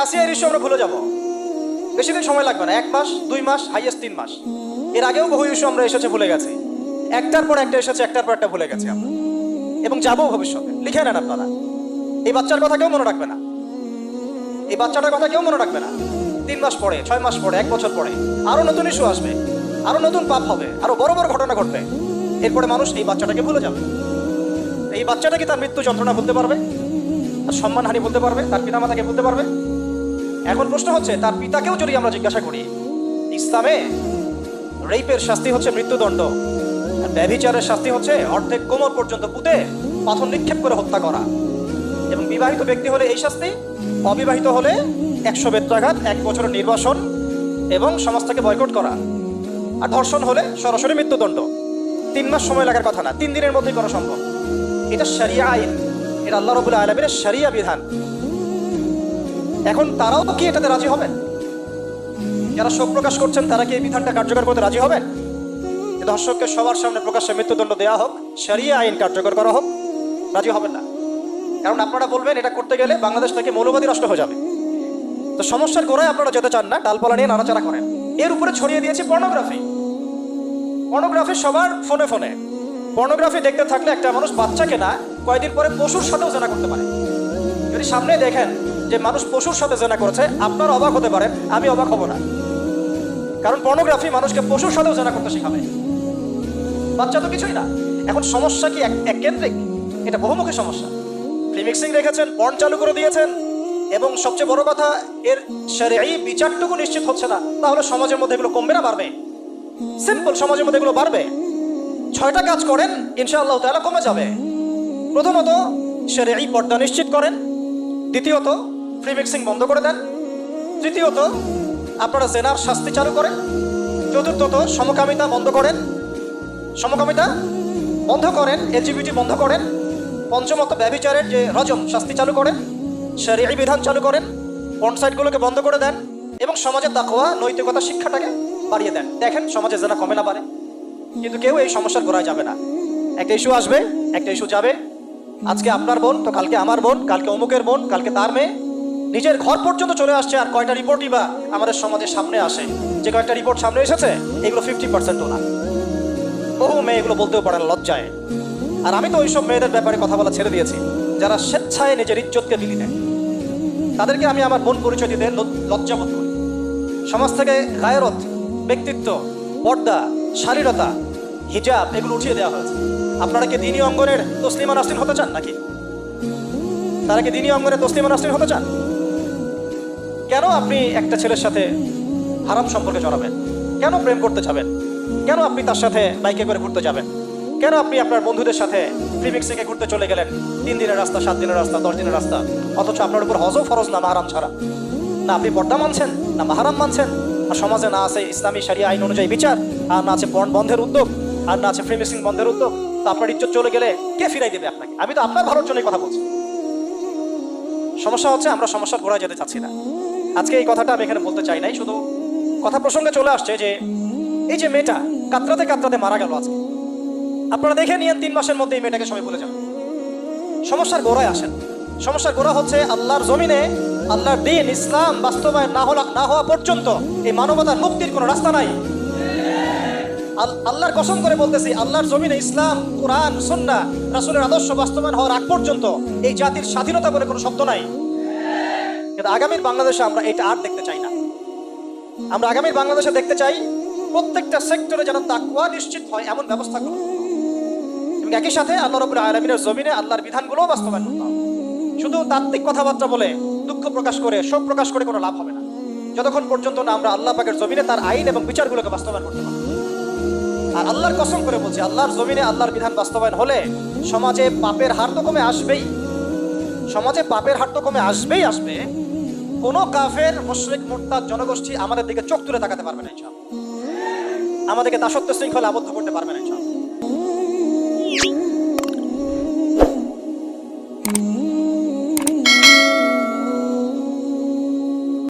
আসিয়ার ইস্যু আমরা ভুলে যাব, বেশি দিন সময় লাগবে না, 1 মাস 2 মাস হাইয়েস্ট 3 মাস। এর আগেও বহু ইস্যু আমরা এসেছে ভুলে গেছি, একটার পর একটা এসেছে, একটার পর একটা ভুলে গেছি আমরা, এবং যাবো ভবিষ্যতে। লিখে নেন আপনারা, এই বাচ্চার কথা কেউ মনে রাখবে না, এই বাচ্চাটার কথা কেউ মনে রাখবে না। 3 মাস পরে, 6 মাস পরে, 1 বছর পরে আরো নতুন ইস্যু আসবে, আরো নতুন পাপ হবে, আরো বড় বড় ঘটনা ঘটবে। এরপরে মানুষ এই বাচ্চাটাকে ভুলে যাবে। এই বাচ্চাটা কি তার মৃত্যু যন্ত্রণা বলতে পারবে, তার সম্মানহানি বলতে পারবে, তার পিতামাতাকে বলতে পারবে? এখন প্রশ্ন হচ্ছে, তার পিতাকেও যদি আমরা জিজ্ঞাসা করি, ইসলামে রেপের শাস্তি হচ্ছে মৃত্যুদণ্ড, আর ব্যভিচারের শাস্তি হচ্ছে অর্ধেক কোমর পর্যন্ত পুঁতে পাথর নিক্ষেপ করে হত্যা করা, এবং বিবাহিত ব্যক্তি হলে এই শাস্তি, অবিবাহিত হলে 100 বেত্রাঘাত, 1 বছরের নির্বাসন এবং সমাজ থেকে বয়কট করা, আর ধর্ষণ হলে সরাসরি মৃত্যুদণ্ড। 3 মাস সময় লাগার কথা না, 3 দিনের মধ্যেই করা সম্ভব। এটা শরিয়া আইন, এটা আল্লাহ রাব্বুল আলামিনের শরিয়া বিধান। এখন তারাও কি এটাতে রাজি হবেন? যারা শোক প্রকাশ করছেন তারা কি এই বিধানটা কার্যকর করতে রাজি হবেন? ধর্ষককে সবার সামনে প্রকাশ্যে মৃত্যুদণ্ড দেওয়া হোক, শরিয়া আইন কার্যকর করা হোক? রাজি হবেন না, কারণ আপনারা বলবেন এটা করতে গেলে বাংলাদেশ থেকে মৌলবাদী রাষ্ট্র হয়ে যাবে। তো সমস্যার গোড়ায় আপনারা যেতে চান না, ডালপালা নিয়ে নাড়াচাড়া করেন। এর উপরে ছড়িয়ে দিয়েছি পর্নোগ্রাফি। পর্নোগ্রাফি সবার ফোনে ফোনে। পর্নোগ্রাফি দেখতে থাকলে একটা মানুষ বাচ্চাকে না, কয়েকদিন পরে পশুর সাথেও জেনা করতে পারে। যদি সামনে দেখেন যে মানুষ পশুর সাথে জেনা করেছে, আপনার অবাক হতে পারেন, আমি অবাক হব না, কারণ পর্নোগ্রাফি মানুষকে পশুর সাথেও জেনা করতে শেখাবে। বাচ্চা তো কিছুই না। এখন সমস্যা কি এক কেন্দ্রিক? এটা বহুমুখী সমস্যা। প্রিমিক্সিং রেখেছেন, পর্ন চালু করে দিয়েছেন, এবং সবচেয়ে বড় কথা, এর শরঈ বিচারটুকু নিশ্চিত হচ্ছে না। তাহলে সমাজের মধ্যে এগুলো কমবে না বাড়বে? সিম্পল, সমাজের মধ্যে এগুলো বাড়বে। 6টা কাজ করেন, ইনশাআল্লাহ তাআলা কমে যাবে। প্রথমত, শরঈ পর্দা নিশ্চিত করেন। দ্বিতীয়ত, প্রিমিক্সিং বন্ধ করে দেন। তৃতীয়ত, আপনারা জেনার শাস্তি চালু করেন। চতুর্থত, সমকামিতা বন্ধ করেন, সমকামিতা বন্ধ করেন, এলজিবিটি বন্ধ করেন। পঞ্চমত, ব্যভিচারের যে রজম শাস্তি চালু করেন, শরঈ বিধান চালু করেন, পর্ন সাইটগুলোকে বন্ধ করে দেন, এবং সমাজে তাকওয়া, নৈতিকতা শিক্ষাটাকে বাড়িয়ে দেন। দেখেন সমাজে জেনা কমে না বাড়ে। কিন্তু কেউ এই সমস্যার গোড়ায় যাবে না। একটা ইস্যু আসবে, একটা ইস্যু যাবে। আজকে আপনার বোন, তো কালকে আমার বোন, কালকে অমুকের বোন, কালকে তার মেয়ে, নিজের ঘর পর্যন্ত চলে আসছে। আর কয়টা রিপোর্টই বা আমাদের সমাজের সামনে আসে? যে কয়েকটা রিপোর্ট সামনে এসেছে, এগুলো 50%ও না। বহু মেয়ে এগুলো বলতেও পারে না, লজ্জায়। আর আমি তো ওইসব মেয়েদের ব্যাপারে কথা বলা ছেড়ে দিয়েছি, যারা স্বেচ্ছায় নিজের ইজ্জতকে বিলি দেয়। তাদেরকে আমি আমার বোন পরিচয় দিতে লজ্জাবোধ করি। সমাজ থেকে গায়রত, ব্যক্তিত্ব, পর্দা, শালীনতা, হিজাব এগুলো উঠিয়ে দেওয়া হয়েছে। আপনারা কি দ্বীনি অঙ্গনের তসলিমা নাসরিন হতে চান নাকি? তারা কি দ্বীনি অঙ্গনের তসলিমা নাসরিন হতে চান? কেন আপনি একটা ছেলের সাথে হারাম সম্পর্কে জড়াবেন? কেন প্রেম করতে যাবেন? কেন আপনি তার সাথে বাইকে করে ঘুরতে যাবেন? কেন আপনি আপনার বন্ধুদের সাথে প্রিমিক্সিংয়ে ঘুরতে চলে গেলেন? 3 দিনের রাস্তা, 7 দিনের রাস্তা, 10 দিনের রাস্তা, অথচ আপনার উপর হজও ফরজ না মাহারাম ছাড়া। না আপনি পর্দা মানছেন, না মাহারাম মানছেন। আর সমাজে না আছে ইসলামী শরিয়া আইন অনুযায়ী বিচার, আর না আছে পর্ন বন্ধের উদ্যোগ, আর না আছে প্রিমিক্সিং বন্ধের উদ্যোগ। তো আপনার ইজ্জত চলে গেলে কে ফিরাই দেবে আপনাকে? আমি তো আপনার ভালোর জন্যই কথা বলছি। সমস্যা হচ্ছে আমরা সমস্যার গোড়ায় যেতে চাচ্ছি না। আজকে এই কথাটা আমি এখানে বলতে চাই নাই, শুধু কথা প্রসঙ্গে চলে আসছে যে এই যে মেয়েটা কাতরাতে কাতরাতে মারা গেল আজকে, আপনারা দেখে নিয়েন 3 মাসের মধ্যে এই মেয়েটাকে সবাই ভুলে যান। সমস্যার গোড়ায় আসেন। সমস্যার গোড়া হচ্ছে আল্লাহর জমিনে আল্লাহর দ্বীন ইসলাম বাস্তবায়ন না হওয়া পর্যন্ত এই মানবতার মুক্তির কোনো রাস্তা নাই। আল্লাহর কসম করে বলতেছি, আল্লাহর জমিনে ইসলাম, কোরআন, সুন্নাহ, রাসূলের আদর্শ বাস্তবায়ন হওয়ার আগ পর্যন্ত এই জাতির স্বাধীনতা বলে কোনো শব্দ নাই। কিন্তু আগামীর বাংলাদেশে আমরা এটা আর দেখতে চাই না। আমরা আগামীর বাংলাদেশে দেখতে চাই প্রত্যেকটা সেক্টরে যেন তাকওয়া নিশ্চিত হয় এমন ব্যবস্থা করতে হবে, এবং একই সাথে আল্লাহ রাব্বুল আলামিনের জমিনে আল্লাহর বিধানগুলোও বাস্তবায়ন করতে হবে। শুধু তাত্ত্বিক কথাবার্তা বলে, দুঃখ প্রকাশ করে, শোক প্রকাশ করে কোনো লাভ হবে না, যতক্ষণ পর্যন্ত না আমরা আল্লাহ পাকের জমিনে তার আইন এবং বিচারগুলোকে বাস্তবায়ন করতে পারবো। আর আল্লাহর কসম করে বলছি, আল্লাহর জমিনে আল্লাহর বিধান বাস্তবায়ন হলে সমাজে পাপের হার তো কমে আসবেই। সমাজে পাপের হার তো কমে আসবেই আসবে। কোনো কাফের, মুশরিক, মুরতাদ জনগোষ্ঠী আমাদের দিকে চোখ তুলে তাকাতে পারবে না ইনশাআল্লাহ। আমাদেরকে দাসত্ব শৃঙ্খলা আবদ্ধ করতে পারবে না ইনশাআল্লাহ।